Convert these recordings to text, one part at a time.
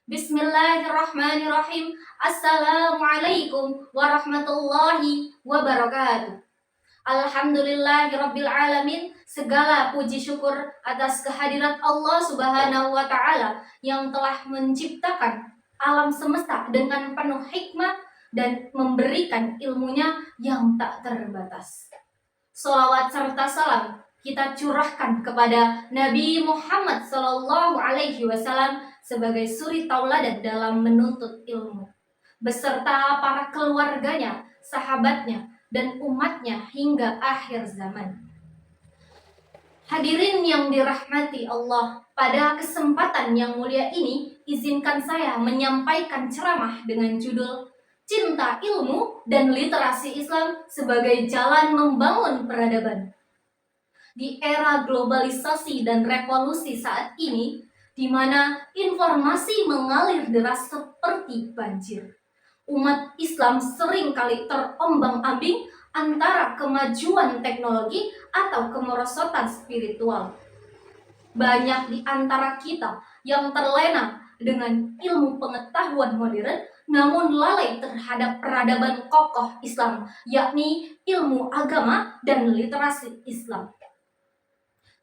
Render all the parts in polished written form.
Bismillahirrahmanirrahim. Assalamualaikum warahmatullahi wabarakatuh. Alhamdulillahirabbil alamin. Segala puji syukur atas kehadirat Allah Subhanahu wa taala yang telah menciptakan alam semesta dengan penuh hikmah dan memberikan ilmunya yang tak terbatas. Sholawat serta salam kita curahkan kepada Nabi Muhammad SAW sebagai suri tauladan dalam menuntut ilmu, beserta para keluarganya, sahabatnya, dan umatnya hingga akhir zaman. Hadirin yang dirahmati Allah, pada kesempatan yang mulia ini, izinkan saya menyampaikan ceramah dengan judul Cinta Ilmu dan Literasi Islam sebagai Jalan Membangun Peradaban. Di era globalisasi dan revolusi saat ini, di mana informasi mengalir deras seperti banjir, umat Islam seringkali terombang-ambing antara kemajuan teknologi atau kemerosotan spiritual. Banyak di antara kita yang terlena dengan ilmu pengetahuan modern, namun lalai terhadap peradaban kokoh Islam, yakni ilmu agama dan literasi Islam.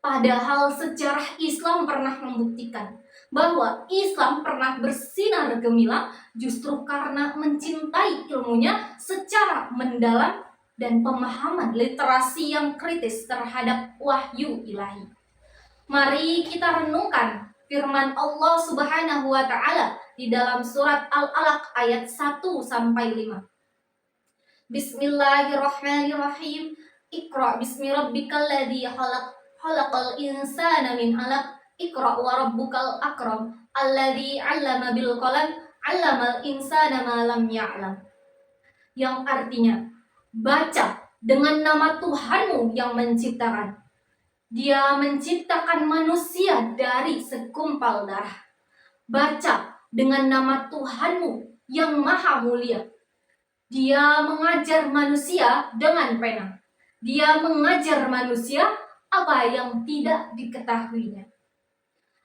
Padahal sejarah Islam pernah membuktikan bahwa Islam pernah bersinar gemilang justru karena mencintai ilmunya secara mendalam dan pemahaman literasi yang kritis terhadap wahyu ilahi. Mari kita renungkan firman Allah Subhanahu wa taala di dalam surat Al-Alaq ayat 1-5. Bismillahirrahmanirrahim. Iqra bismi rabbikal ladzi khalaqal insana min 'alaq. Iqra wa rabbukal akram alladzi 'allama bil qalam 'allamal insana ma lam ya'lam. Yang artinya, baca dengan nama Tuhanmu yang menciptakan. Dia menciptakan manusia dari segumpal darah. Baca dengan nama Tuhanmu yang maha mulia. Dia mengajar manusia dengan pena. Dia mengajar manusia apa yang tidak diketahuinya.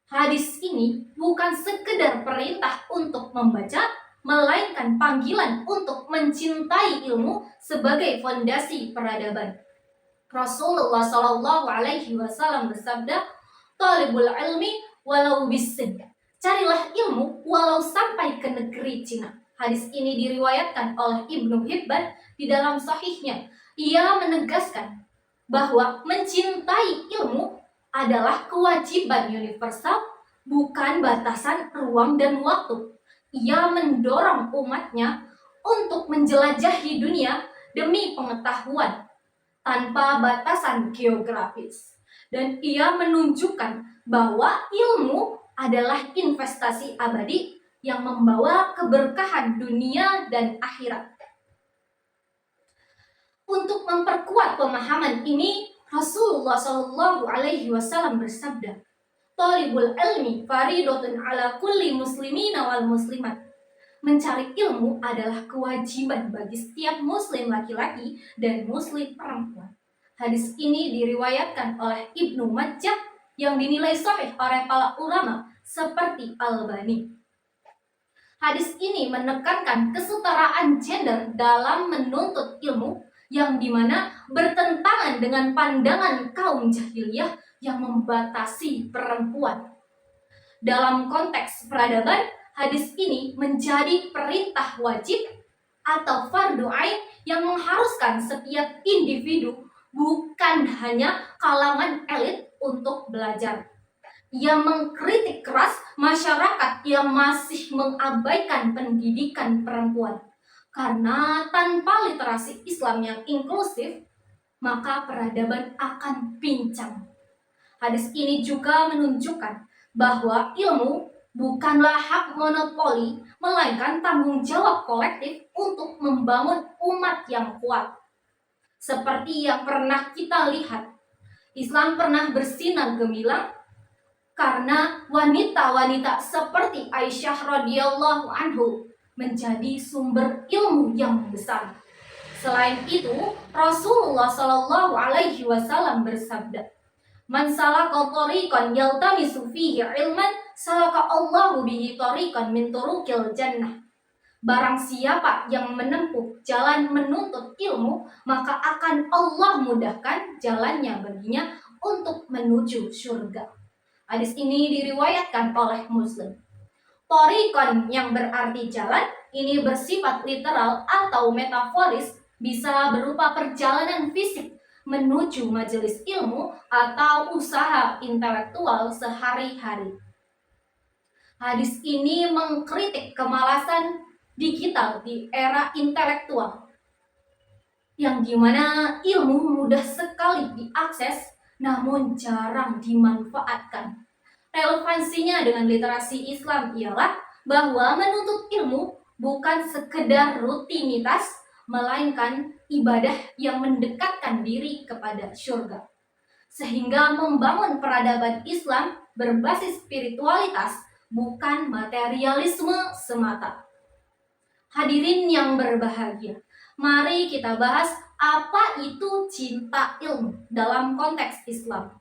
Hadis ini bukan sekedar perintah untuk membaca, melainkan panggilan untuk mencintai ilmu sebagai fondasi peradaban. Rasulullah SAW bersabda, "Talibul ilmi walau bisin." Carilah ilmu walau sampai ke negeri Cina. Hadis ini diriwayatkan oleh Ibnu Hibban di dalam sahihnya. Ia menegaskan bahwa mencintai ilmu adalah kewajiban universal, bukan batasan ruang dan waktu. Ia mendorong umatnya untuk menjelajahi dunia demi pengetahuan tanpa batasan geografis. Dan ia menunjukkan bahwa ilmu adalah investasi abadi yang membawa keberkahan dunia dan akhirat. Untuk memperkuat pemahaman ini, Rasulullah SAW bersabda, "Talibul ilmi faridatun ala kulli muslimina wal muslimat." Mencari ilmu adalah kewajiban bagi setiap muslim laki-laki dan muslim perempuan. Hadis ini diriwayatkan oleh Ibnu Majah yang dinilai sahih oleh para ulama seperti Al-Albani. Hadis ini menekankan kesetaraan gender dalam menuntut ilmu, yang dimana bertentangan dengan pandangan kaum jahiliyah yang membatasi perempuan. Dalam konteks peradaban, hadis ini menjadi perintah wajib atau fardhu ain yang mengharuskan setiap individu, bukan hanya kalangan elit, untuk belajar. Ia mengkritik keras masyarakat yang masih mengabaikan pendidikan perempuan. Karena tanpa literasi Islam yang inklusif, maka peradaban akan pincang. Hadis ini juga menunjukkan bahwa ilmu bukanlah hak monopoli, melainkan tanggung jawab kolektif untuk membangun umat yang kuat. Seperti yang pernah kita lihat, Islam pernah bersinar gemilang karena wanita-wanita seperti Aisyah radhiyallahu anhu menjadi sumber ilmu yang besar. Selain itu, Rasulullah SAW bersabda, Man salaka tariqan yaltamisu fihi ilman salaka Allahu bihi tariqan min turuqil jannah. Barang siapa yang menempuh jalan menuntut ilmu, maka akan Allah mudahkan jalannya baginya untuk menuju surga. Hadis ini diriwayatkan oleh Muslim. Tariqan yang berarti jalan ini bersifat literal atau metaforis, bisa berupa perjalanan fisik menuju majelis ilmu atau usaha intelektual sehari-hari. Hadis ini mengkritik kemalasan digital di era intelektual, yang dimana ilmu mudah sekali diakses namun jarang dimanfaatkan. Relevansinya dengan literasi Islam ialah bahwa menuntut ilmu bukan sekedar rutinitas, melainkan ibadah yang mendekatkan diri kepada surga. Sehingga membangun peradaban Islam berbasis spiritualitas, bukan materialisme semata. Hadirin yang berbahagia, mari kita bahas apa itu cinta ilmu dalam konteks Islam.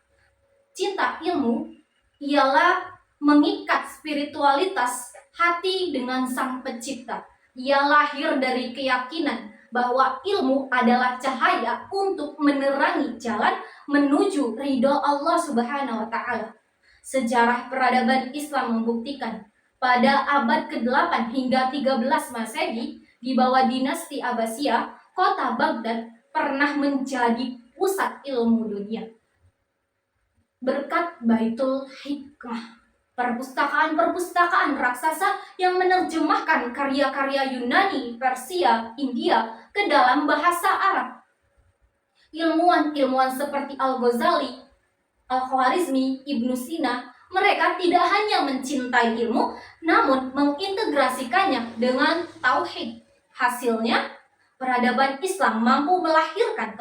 Cinta ilmu ialah mengikat spiritualitas hati dengan Sang Pencipta. Ia lahir dari keyakinan bahwa ilmu adalah cahaya untuk menerangi jalan menuju ridho Allah Subhanahu wa Ta'ala. Sejarah peradaban Islam membuktikan pada abad ke-8 hingga 13 Masehi, di bawah dinasti Abbasiyah, kota Baghdad pernah menjadi pusat ilmu dunia. Berkat Baitul Hikmah, perpustakaan-perpustakaan raksasa yang menerjemahkan karya-karya Yunani, Persia, India ke dalam bahasa Arab. Ilmuwan-ilmuwan seperti Al-Ghazali, Al-Khwarizmi, Ibnu Sina, mereka tidak hanya mencintai ilmu, namun mengintegrasikannya dengan tauhid. Hasilnya, peradaban Islam mampu melahirkan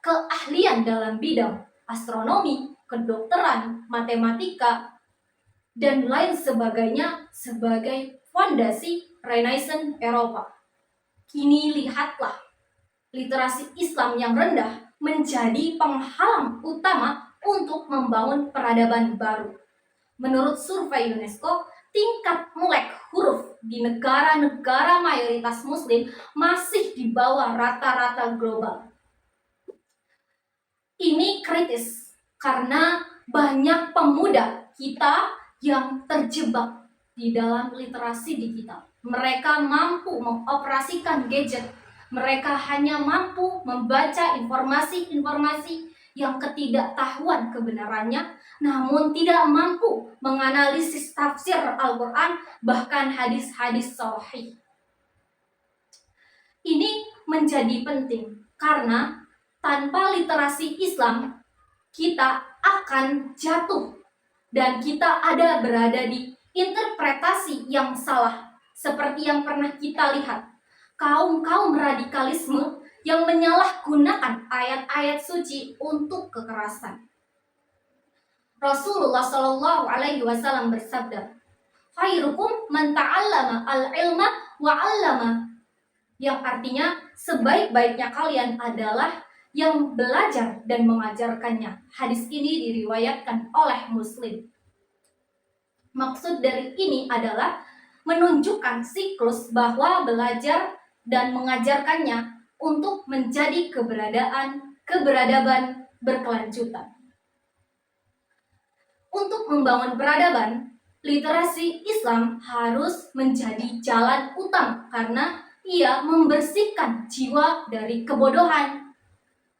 keahlian dalam bidang astronomi, kedokteran, matematika, dan lain sebagainya sebagai fondasi Renaissance Eropa. Kini lihatlah, literasi Islam yang rendah menjadi penghalang utama untuk membangun peradaban baru. Menurut survei UNESCO, tingkat melek huruf di negara-negara mayoritas Muslim masih di bawah rata-rata global. Ini kritis karena banyak pemuda kita yang terjebak di dalam literasi digital. Mereka mampu mengoperasikan gadget. Mereka hanya mampu membaca informasi-informasi yang ketidaktahuan kebenarannya, namun tidak mampu menganalisis tafsir Al-Quran, bahkan hadis-hadis sahih. Ini menjadi penting karena tanpa literasi Islam, kita akan jatuh dan kita berada di interpretasi yang salah, seperti yang pernah kita lihat. Kaum-kaum radikalisme yang menyalahgunakan ayat-ayat suci untuk kekerasan. Rasulullah Shallallahu Alaihi Wasallam bersabda, "Khairukum man ta'allama al-ilma wa 'allama," yang artinya sebaik-baiknya kalian adalah yang belajar dan mengajarkannya. Hadis ini diriwayatkan oleh Muslim. Maksud dari ini adalah menunjukkan siklus bahwa belajar dan mengajarkannya untuk menjadi keberadaban berkelanjutan. Untuk membangun peradaban, literasi Islam harus menjadi jalan utama karena ia membersihkan jiwa dari kebodohan,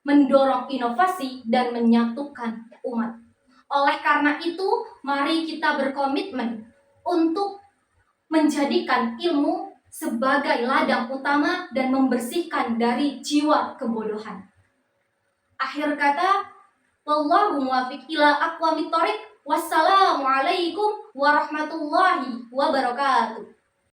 mendorong inovasi, dan menyatukan umat. Oleh karena itu, mari kita berkomitmen untuk menjadikan ilmu sebagai ladang utama dan membersihkan dari jiwa kebodohan. Akhir kata, wallahu muwaffiq ila aqwamit thoriq. Wassalamualaikum warahmatullahi wabarakatuh.